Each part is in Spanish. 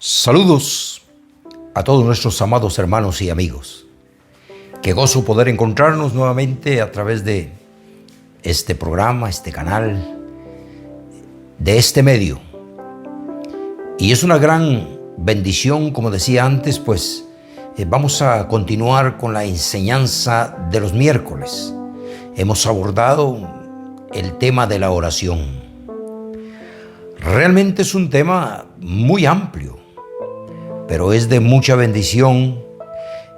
Saludos a todos nuestros amados hermanos y amigos. Qué gozo poder encontrarnos nuevamente a través de este programa, este canal, de este medio. Y es una gran bendición, como decía antes, pues vamos a continuar con la enseñanza de los miércoles. Hemos abordado el tema de la oración. Realmente es un tema muy amplio, pero es de mucha bendición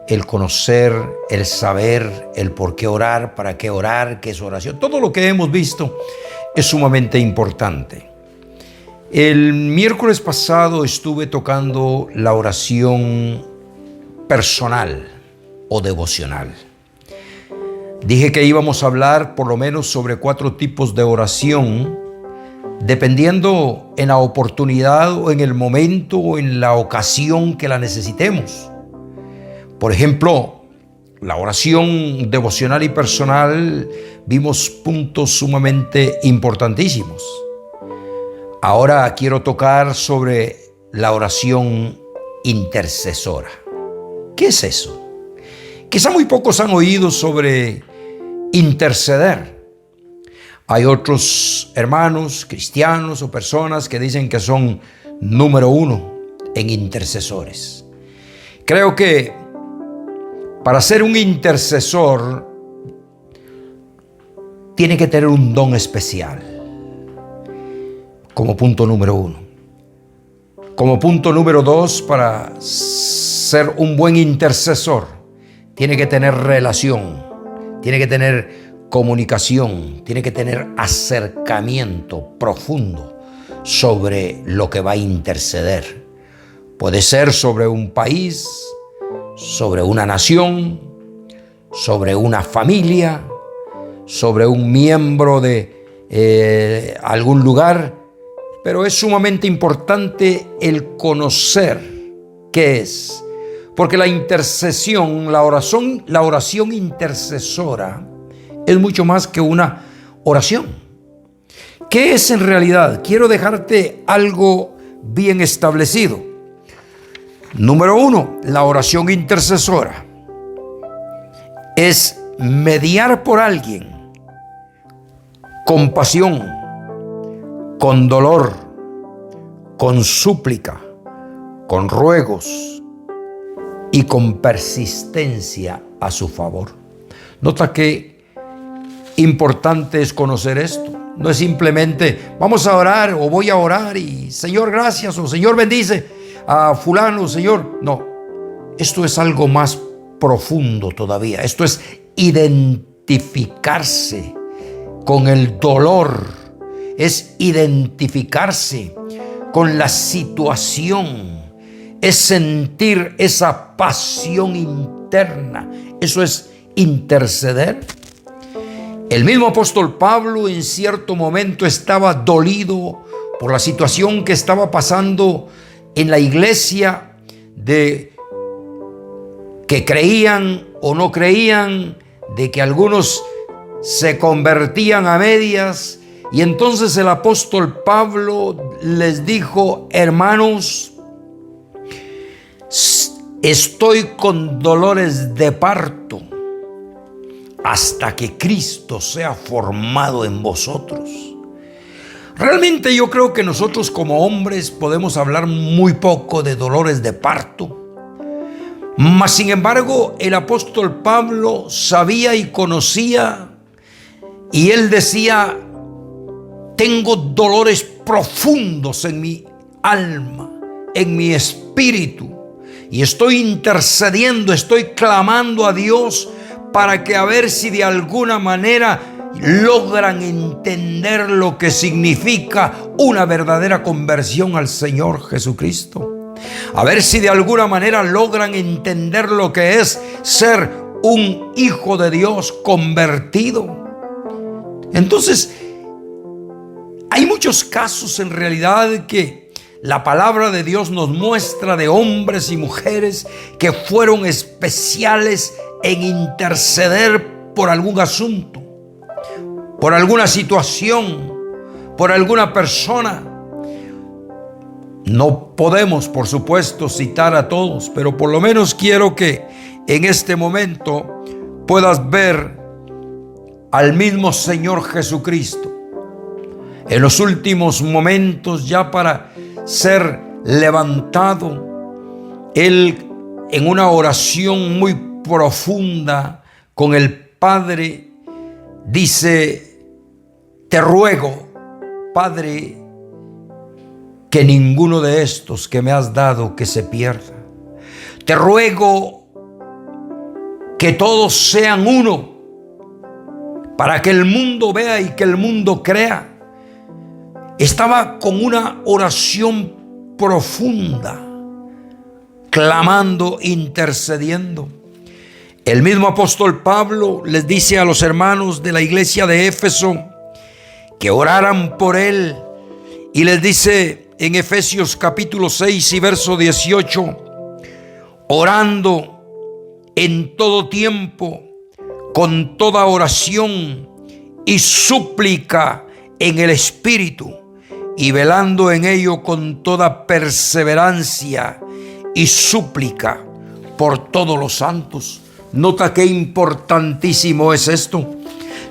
el conocer, el saber, el por qué orar, para qué orar, qué es oración. Todo lo que hemos visto es sumamente importante. El miércoles pasado estuve tocando la oración personal o devocional. Dije que íbamos a hablar por lo menos sobre 4 tipos de oración, dependiendo en la oportunidad o en el momento o en la ocasión que la necesitemos. Por ejemplo, la oración devocional y personal, vimos puntos sumamente importantísimos. Ahora quiero tocar sobre la oración intercesora. ¿Qué es eso? Quizá muy pocos han oído sobre interceder. Hay otros hermanos cristianos o personas que dicen que son número 1 en intercesores. Creo que para ser un intercesor tiene que tener un don especial, como punto número 1. Como punto número 2, para ser un buen intercesor, tiene que tener relación, tiene que tener comunicación, tiene que tener acercamiento profundo sobre lo que va a interceder. Puede ser sobre un país, sobre una nación, sobre una familia, sobre un miembro de algún lugar, pero es sumamente importante el conocer qué es, porque la intercesión, la oración intercesora es mucho más que una oración. ¿Qué es en realidad? Quiero dejarte algo bien establecido. Número 1, la oración intercesora es mediar por alguien con pasión, con dolor, con súplica, con ruegos y con persistencia a su favor. Nota que importante es conocer esto. No es simplemente vamos a orar o voy a orar y Señor gracias o Señor bendice a fulano, Señor. No, esto es algo más profundo todavía. Esto es identificarse con el dolor, es identificarse con la situación, es sentir esa pasión interna. Eso es interceder. El mismo apóstol Pablo en cierto momento estaba dolido por la situación que estaba pasando en la iglesia, de que creían o no creían, de que algunos se convertían a medias. Y entonces el apóstol Pablo les dijo: hermanos, estoy con dolores de parto hasta que Cristo sea formado en vosotros. Realmente yo creo que nosotros como hombres podemos hablar muy poco de dolores de parto. Mas sin embargo, el apóstol Pablo sabía y conocía, y él decía: tengo dolores profundos en mi alma, en mi espíritu, y estoy intercediendo, estoy clamando a Dios para que a ver si de alguna manera logran entender lo que significa una verdadera conversión al Señor Jesucristo. A ver si de alguna manera logran entender lo que es ser un hijo de Dios convertido. Entonces, hay muchos casos en realidad que la palabra de Dios nos muestra de hombres y mujeres que fueron especiales en interceder por algún asunto, por alguna situación, por alguna persona. No podemos, por supuesto, citar a todos, pero por lo menos quiero que en este momento puedas ver al mismo Señor Jesucristo en los últimos momentos, ya para ser levantado, Él en una oración muy profunda con el Padre dice: te ruego, Padre, que ninguno de estos que me has dado que se pierda. Te ruego que todos sean uno, para que el mundo vea y que el mundo crea. Estaba con una oración profunda, clamando, intercediendo. El mismo apóstol Pablo les dice a los hermanos de la iglesia de Éfeso que oraran por él, y les dice en Efesios capítulo 6 y verso 18: orando en todo tiempo, con toda oración y súplica en el Espíritu, y velando en ello con toda perseverancia y súplica por todos los santos. Nota qué importantísimo es esto.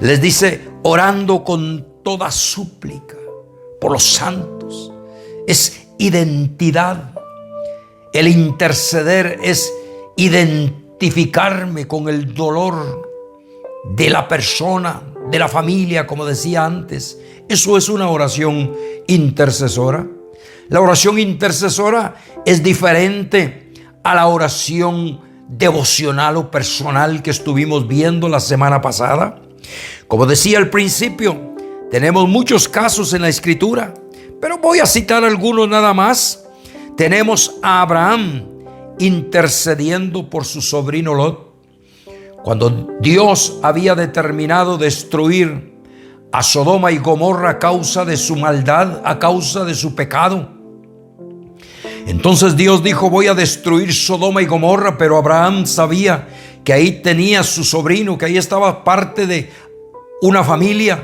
Les dice: orando con toda súplica por los santos. Es identidad. El interceder es identificarme con el dolor de la persona, de la familia, como decía antes. Eso es una oración intercesora. La oración intercesora es diferente a la oración devocional o personal que estuvimos viendo la semana pasada. Como decía al principio, tenemos muchos casos en la Escritura, pero voy a citar algunos nada más. Tenemos a Abraham intercediendo por su sobrino Lot. Cuando Dios había determinado destruir a Sodoma y Gomorra a causa de su maldad, a causa de su pecado, entonces Dios dijo: voy a destruir Sodoma y Gomorra, pero Abraham sabía que ahí tenía su sobrino, que ahí estaba parte de una familia,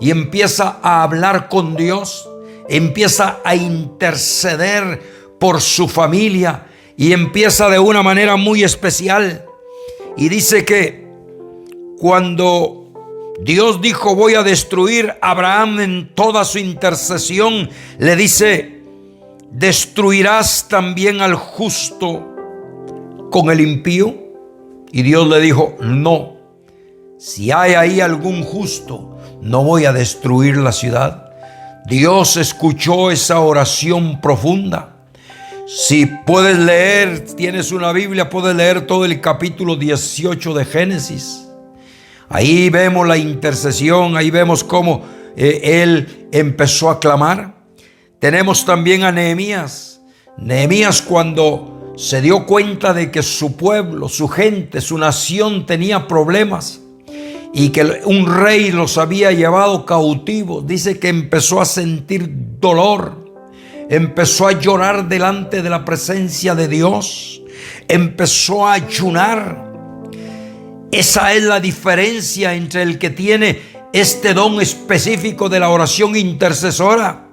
y empieza a hablar con Dios, empieza a interceder por su familia, y empieza de una manera muy especial. Y dice que cuando Dios dijo: voy a destruir, Abraham en toda su intercesión le dice: ¿destruirás también al justo con el impío? Y Dios le dijo: no, si hay ahí algún justo, no voy a destruir la ciudad. Dios escuchó esa oración profunda. Si puedes leer, tienes una Biblia, puedes leer todo el capítulo 18 de Génesis. Ahí vemos la intercesión, ahí vemos cómo él empezó a clamar. Tenemos también a Nehemías. Nehemías, cuando se dio cuenta de que su pueblo, su gente, su nación tenía problemas y que un rey los había llevado cautivos, dice que empezó a sentir dolor. Empezó a llorar delante de la presencia de Dios. Empezó a ayunar. Esa es la diferencia entre el que tiene este don específico de la oración intercesora.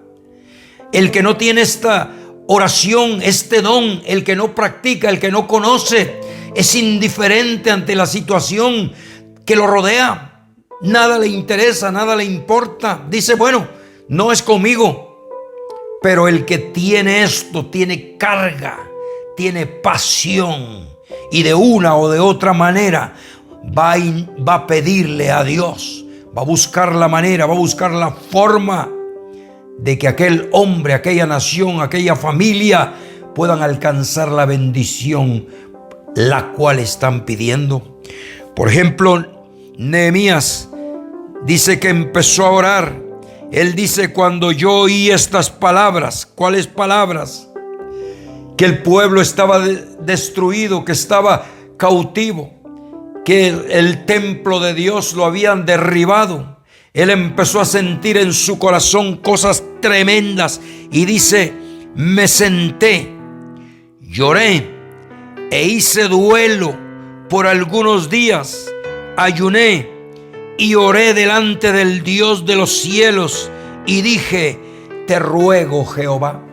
El que no tiene esta oración, este don, el que no practica, el que no conoce, es indiferente ante la situación que lo rodea. Nada le interesa, nada le importa. Dice: bueno, no es conmigo. Pero el que tiene esto, tiene carga, tiene pasión, y de una o de otra manera va a pedirle a Dios, va a buscar la manera, va a buscar la forma de que aquel hombre, aquella nación, aquella familia puedan alcanzar la bendición la cual están pidiendo. Por ejemplo, Nehemías dice que empezó a orar. Él dice: cuando yo oí estas palabras. ¿Cuáles palabras? Que el pueblo estaba destruido, que estaba cautivo, que el templo de Dios lo habían derribado. Él empezó a sentir en su corazón cosas tremendas y dice: me senté, lloré e hice duelo por algunos días, ayuné y oré delante del Dios de los cielos y dije: te ruego, Jehová.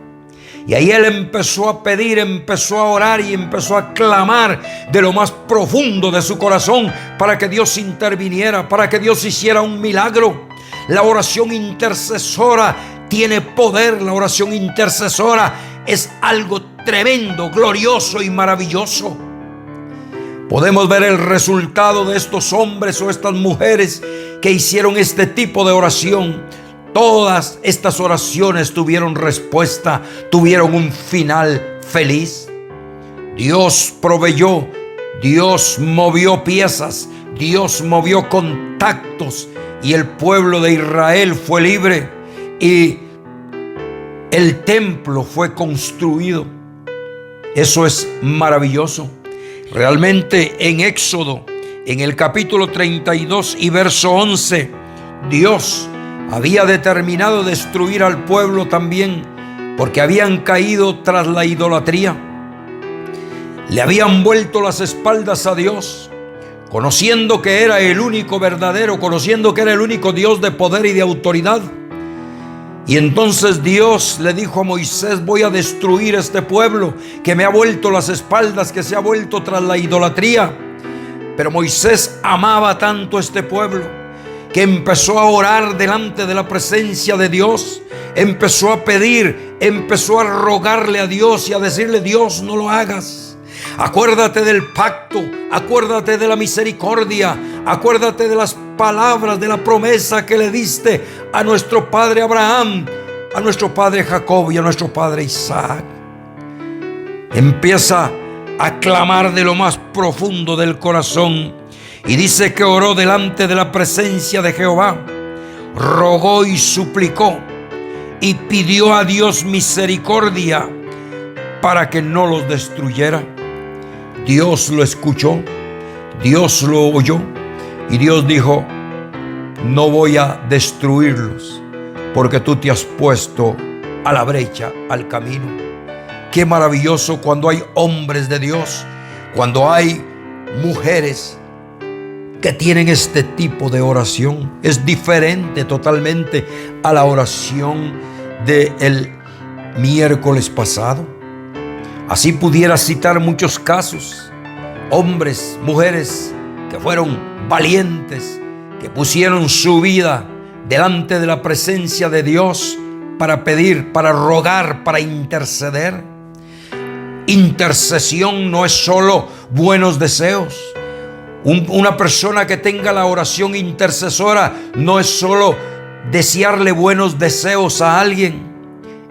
Y ahí él empezó a pedir, empezó a orar y empezó a clamar de lo más profundo de su corazón para que Dios interviniera, para que Dios hiciera un milagro. La oración intercesora tiene poder. La oración intercesora es algo tremendo, glorioso y maravilloso. Podemos ver el resultado de estos hombres o estas mujeres que hicieron este tipo de oración. Todas estas oraciones tuvieron respuesta, tuvieron un final feliz. Dios proveyó, Dios movió piezas, Dios movió contactos y el pueblo de Israel fue libre y el templo fue construido. Eso es maravilloso. Realmente en Éxodo, en el capítulo 32 y verso 11, Dios había determinado destruir al pueblo también porque habían caído tras la idolatría. Le habían vuelto las espaldas a Dios, conociendo que era el único verdadero, conociendo que era el único Dios de poder y de autoridad. Y entonces Dios le dijo a Moisés: voy a destruir este pueblo que me ha vuelto las espaldas, que se ha vuelto tras la idolatría. Pero Moisés amaba tanto a este pueblo que empezó a orar delante de la presencia de Dios, empezó a pedir, empezó a rogarle a Dios y a decirle: Dios, no lo hagas. Acuérdate del pacto, acuérdate de la misericordia, acuérdate de las palabras, de la promesa que le diste a nuestro padre Abraham, a nuestro padre Jacob y a nuestro padre Isaac. Empieza a clamar de lo más profundo del corazón y dice que oró delante de la presencia de Jehová, rogó y suplicó y pidió a Dios misericordia para que no los destruyera. Dios lo escuchó, Dios lo oyó y Dios dijo: no voy a destruirlos porque tú te has puesto a la brecha, al camino. Qué maravilloso cuando hay hombres de Dios, cuando hay mujeres que tienen este tipo de oración. Es diferente totalmente a la oración del miércoles pasado. Así pudiera citar muchos casos, hombres, mujeres que fueron valientes, que pusieron su vida delante de la presencia de Dios para pedir, para rogar, para interceder. Intercesión no es solo buenos deseos. Una persona que tenga la oración intercesora no es solo desearle buenos deseos a alguien,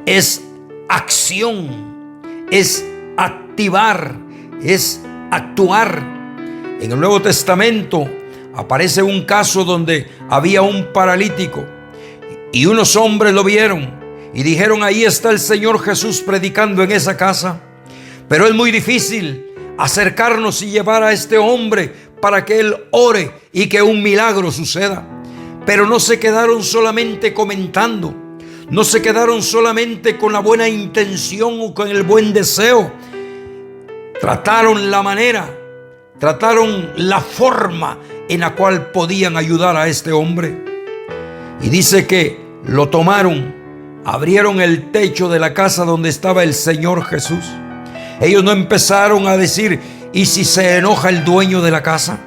es acción. Es activar, es actuar. En el Nuevo Testamento aparece un caso donde había un paralítico y unos hombres lo vieron y dijeron: ahí está el Señor Jesús predicando en esa casa. Pero es muy difícil acercarnos y llevar a este hombre para que él ore y que un milagro suceda. Pero no se quedaron solamente comentando, no se quedaron solamente con la buena intención o con el buen deseo. Trataron la manera, trataron la forma en la cual podían ayudar a este hombre. Y dice que lo tomaron, abrieron el techo de la casa donde estaba el Señor Jesús. Ellos no empezaron a decir: ¿y si se enoja el dueño de la casa?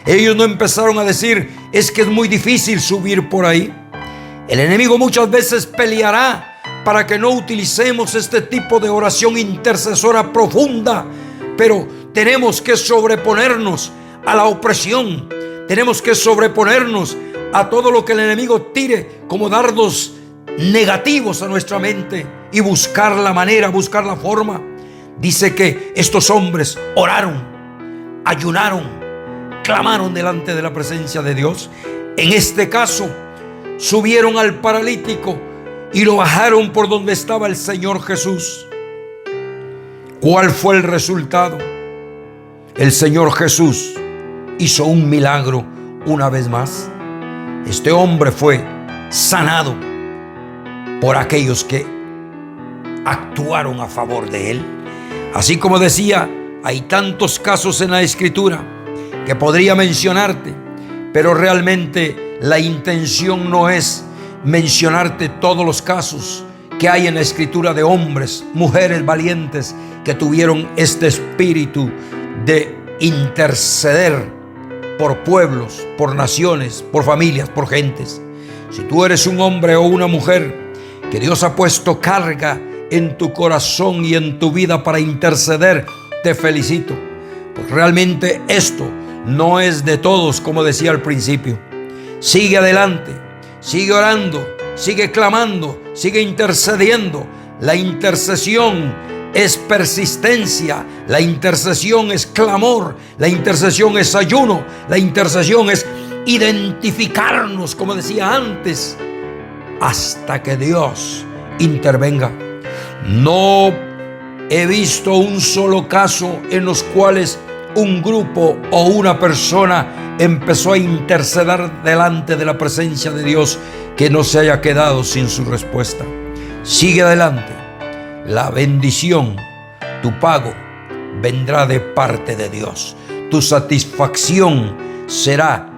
Ellos no empezaron a decir: es que es muy difícil subir por ahí. El enemigo muchas veces peleará para que no utilicemos este tipo de oración intercesora profunda, pero tenemos que sobreponernos a la opresión, tenemos que sobreponernos a todo lo que el enemigo tire como dardos negativos a nuestra mente y buscar la manera, buscar la forma. Dice que estos hombres oraron, ayunaron, clamaron delante de la presencia de Dios. En este caso, subieron al paralítico y lo bajaron por donde estaba el Señor Jesús. ¿Cuál fue el resultado? El Señor Jesús hizo un milagro una vez más. Este hombre fue sanado por aquellos que actuaron a favor de él. Así como decía, hay tantos casos en la Escritura que podría mencionarte, pero realmente la intención no es mencionarte todos los casos que hay en la Escritura de hombres, mujeres valientes que tuvieron este espíritu de interceder por pueblos, por naciones, por familias, por gentes. Si tú eres un hombre o una mujer que Dios ha puesto carga en tu corazón y en tu vida para interceder, te felicito. Pues realmente esto no es de todos, como decía al principio. Sigue adelante, sigue orando, sigue clamando, sigue intercediendo. La intercesión es persistencia, la intercesión es clamor, la intercesión es ayuno, la intercesión es identificarnos, como decía antes, hasta que Dios intervenga. No he visto un solo caso en los cuales un grupo o una persona empezó a interceder delante de la presencia de Dios que no se haya quedado sin su respuesta. Sigue adelante. La bendición, tu pago, vendrá de parte de Dios. Tu satisfacción será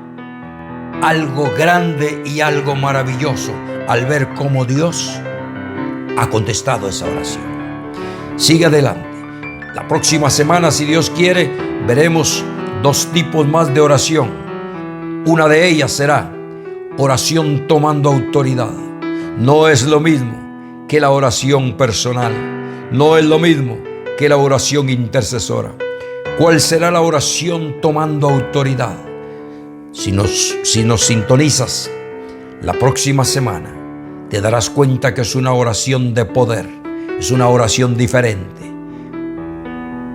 algo grande y algo maravilloso al ver cómo Dios ha contestado esa oración. Sigue adelante. La próxima semana, si Dios quiere, veremos 2 tipos más de oración. Una de ellas será oración tomando autoridad. No es lo mismo que la oración personal. No es lo mismo que la oración intercesora. ¿Cuál será la oración tomando autoridad? Si nos sintonizas la próxima semana, te darás cuenta que es una oración de poder, es una oración diferente.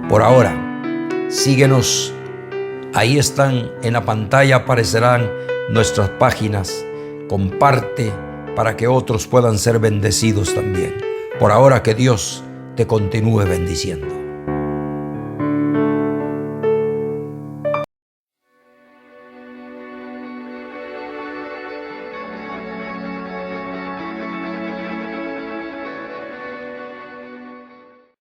Por ahora, síguenos. Ahí están en la pantalla, aparecerán nuestras páginas. Comparte para que otros puedan ser bendecidos también. Por ahora, que Dios te continúe bendiciendo.